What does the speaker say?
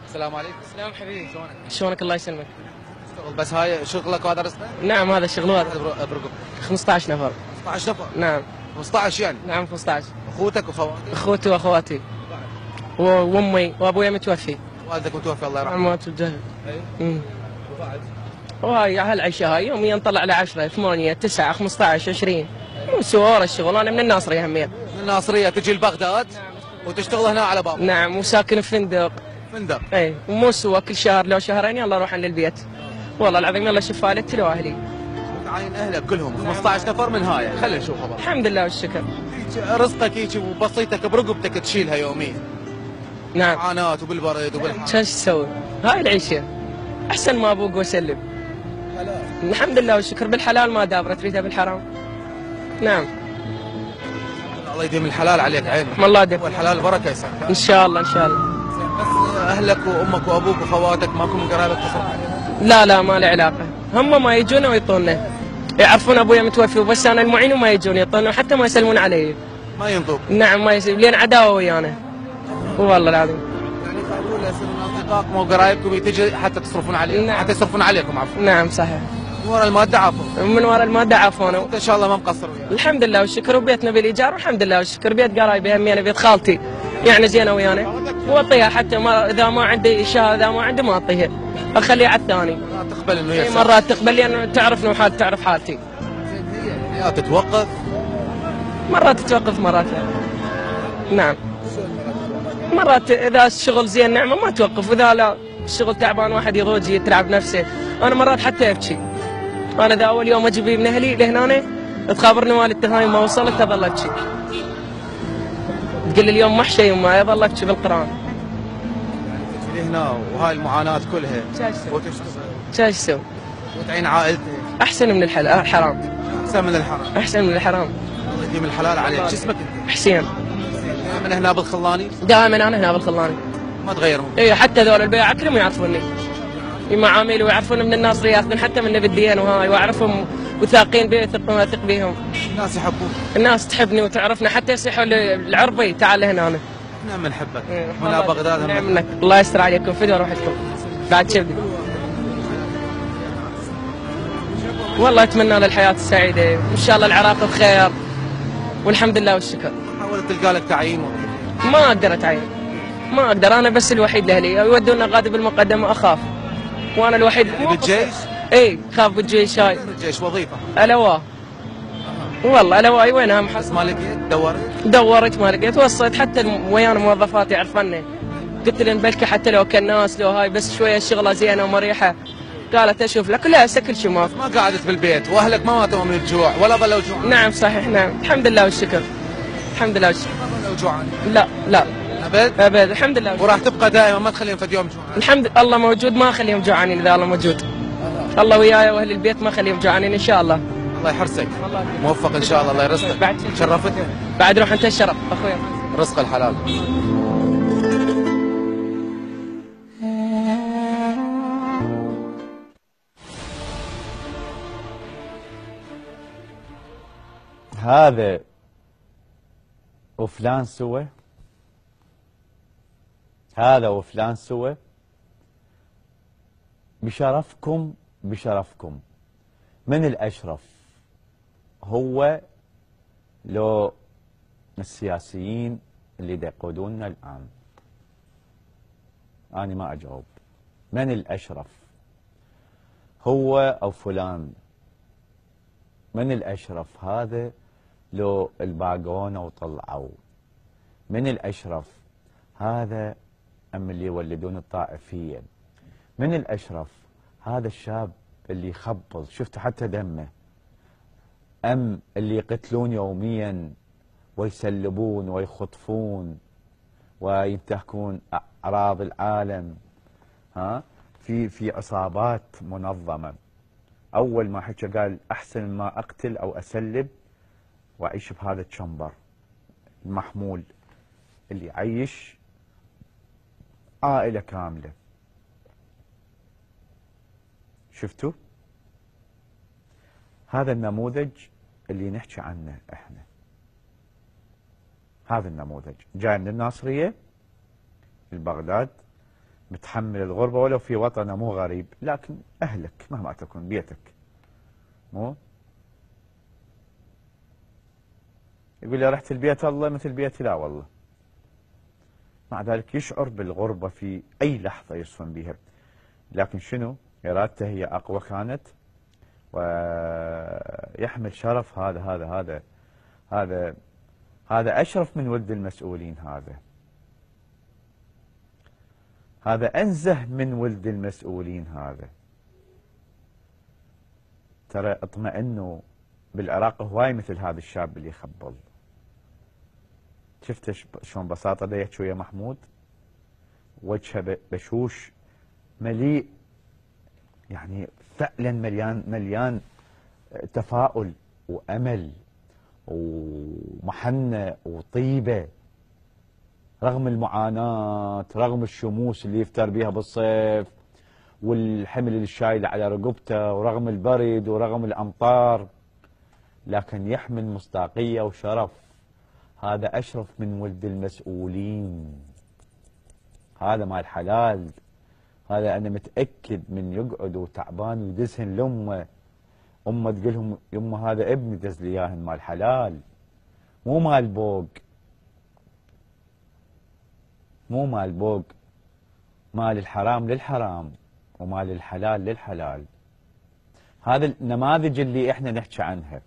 السلام عليكم. سلام حبيبي. شلونك؟ شلونك الله يسلمك؟ تشتغل بس هاي شغلك وهذا رزقك؟ نعم هذا الشغل هذا. برقم 15 نفر. 15 نفر؟ نعم 15 يعني؟ نعم 15. اخوتك وخواتك؟ اخوتي واخواتي وامي وابويا متوفي. والدك متوفى الله يرحمه. مات الجهل. اي. وبعد؟ وهاي هالعشاء هاي يوميا نطلع على 10 8 9 15 20 ونسوي ورا الشغل. انا من الناصريه همين. من الناصريه تجي لبغداد وتشتغل هنا على باب. نعم وساكن في فندق. فندق. اي ومو سوا كل شهر لو شهرين يلا روح للبيت. والله العظيم يلا شفاء لك لو اهلي. وتعاين اهلك كلهم 15 نفر من هاي. خلينا نشوف خبر. الحمد لله والشكر. رزقك هيك وبسيطك برقبتك تشيلها يوميا. نعم. معاناة وبالبرد وبالحر. شو تسوي؟ هاي العيشه احسن ما ابوق واسلم. الحمد لله والشكر. بالحلال ما دابره تريدها بالحرام. نعم. الله يديم الحلال عليك عينك. الله يديم. والحلال بركه يسعدك. ان شاء الله ان شاء الله. بس اهلك وامك وابوك وخواتك ماكو من قرايبك تصرف عليهم؟ لا ما له علاقه. هم ما يجون ويعطونا. يعرفون ابويا متوفي وبس انا المعين وما يجون يعطونا وحتى ما يسلمون علي. ما ينطوك؟ نعم ما يسلمون لين عداوه ويانا. والله العظيم. يعني خلوا له يصيرون اصدقائكم وقرايبكم تجي حتى تصرفون عليهم. نعم. حتى يصرفون عليكم عفوا. نعم صحيح. من ورا الماده عفوا. من وراء الماده عافونا. انت ان شاء الله ما مقصر وياك. الحمد لله والشكر. وبيتنا بالايجار والحمد لله والشكر. بيت قرايبي همي بيت خالتي يعني زينه ويانا واعطيها حتى ما اذا ما عندي شهر اذا ما عندي ما اعطيها اخليها على الثاني. ما تقبل انه هي مرات تقبل لان تعرفني وحال تعرف حالتي. هي تتوقف. مرات تتوقف مرات لا. نعم. مرات اذا الشغل زين نعمه ما توقف واذا لا الشغل تعبان واحد يضوج يتعب نفسه. انا مرات حتى ابكي. انا اذا اول يوم اجي من اهلي لهنا تخابرني والدتي هاي ما وصلت اظل ابكي. تقول لي اليوم محشي يما يظل ابكي بالقران. تجي هنا وهاي المعاناه كلها وتشتغل. شو اسوي؟ وتعين عائلتك. احسن من الحرام. احسن من الحرام. احسن من الحرام. الله يديم الحلال عليك. شو اسمك انت؟ حسين. من هنا بالخلاني؟ دائما انا هنا بالخلاني. ما تغيرون؟ اي حتى ذول البياع كلهم يعرفوني. معامل ويعرفون من الناصريه ياخذون حتى من بالديان وهاي واعرفهم وثاقين بي اثق بهم. الناس يحبوك. الناس تحبني وتعرفني حتى يصيحوا العربي تعال هنا. احنا بنحبك. هنا بغداد. نعم منك. الله يستر عليكم فدوى روحكم. بعد شبدي. والله اتمنى له الحياه السعيده ان شاء الله العراق بخير والحمد لله والشكر. حاولت تلقى لك تعيين ما اقدر اتعين. ما اقدر انا بس الوحيد لاهلي يودونا غادي بالمقدمه اخاف. وانا الوحيد. بالجيش؟ اي خاف بالجيش هاي. بالجيش وظيفه. الواء. والله الواء وينها محل. بس ما لقيت دورت؟ دورت ما لقيت. وصيت حتى ويانا موظفات يعرفني. قلت لهم بلكي حتى لو كان ناس لو هاي بس شويه الشغله زينه ومريحه. قالت اشوف لك لا هسه كل شيء ما ما قعدت بالبيت واهلك ما ماتوا من الجوع ولا ظلوا جوعان؟ نعم صحيح نعم الحمد لله والشكر. الحمد لله والشكر. ما ظلوا جوعان؟ لا ابد؟ ابد الحمد لله. وراح تبقى دائما ما تخليهم فد يوم جوعان؟ الحمد الله موجود ما اخليهم جوعانين اذا الله موجود. الله وياي واهل البيت ما اخليهم جوعانين ان شاء الله. الله يحرسك. موفق ان شاء الله. الله يرزقك. بعد شرفتني. بعد روح انت الشرف اخويا. رزق الحلال. هذا وفلان سوى، هذا وفلان سوى، بشرفكم بشرفكم من الأشرف هو لو السياسيين اللي يقودوننا الآن؟ أنا ما أجاوب. من الأشرف هو أو فلان؟ من الأشرف هذا لو الباقونه وطلعوا؟ من الأشرف هذا أم اللي يولدون الطائفية؟ من الأشرف هذا الشاب اللي يخبط شفت حتى دمه، أم اللي يقتلون يوميا ويسلبون ويخطفون وينتهكون أعراض العالم في عصابات منظمة؟ أول ما حكى قال أحسن ما أقتل أو أسلب وأعيش بهذا الشمبر المحمول اللي يعيش عائلة كاملة. شفتوا؟ هذا النموذج اللي نحكي عنه احنا. هذا النموذج جاي من الناصرية البغداد بتحمل الغربة ولو في وطنه مو غريب، لكن أهلك مهما تكون بيتك. مو يقول لي رحت البيت الله مثل بيتي، لا والله. مع ذلك يشعر بالغربة في أي لحظة يصفن بها، لكن شنو إرادته هي أقوى كانت، ويحمل شرف. هذا أشرف من ولد المسؤولين، هذا أنزه من ولد المسؤولين. هذا ترى اطمئنوا بالعراق هواي مثل هذا الشاب اللي يخبل. شفت شلون بساطة دا يحكي ويا محمود، وجهه بشوش مليء، يعني فعلا مليان تفاؤل وأمل ومحنة وطيبة، رغم المعاناة، رغم الشموس اللي يفتر بيها بالصيف والحمل اللي شايله على رقبته، ورغم البرد ورغم الأمطار، لكن يحمل مصداقية وشرف. هذا أشرف من ولد المسؤولين، هذا مال حلال. هذا أنا متأكد من يقعد وتعبان ويدزهن لأمه، أمه تقولهم يمه هذا ابني دز لي إياهن مال حلال، مو مال بوق، مو مال بوق، مال الحرام للحرام ومال الحلال للحلال. هذا النماذج اللي احنا نحكي عنها.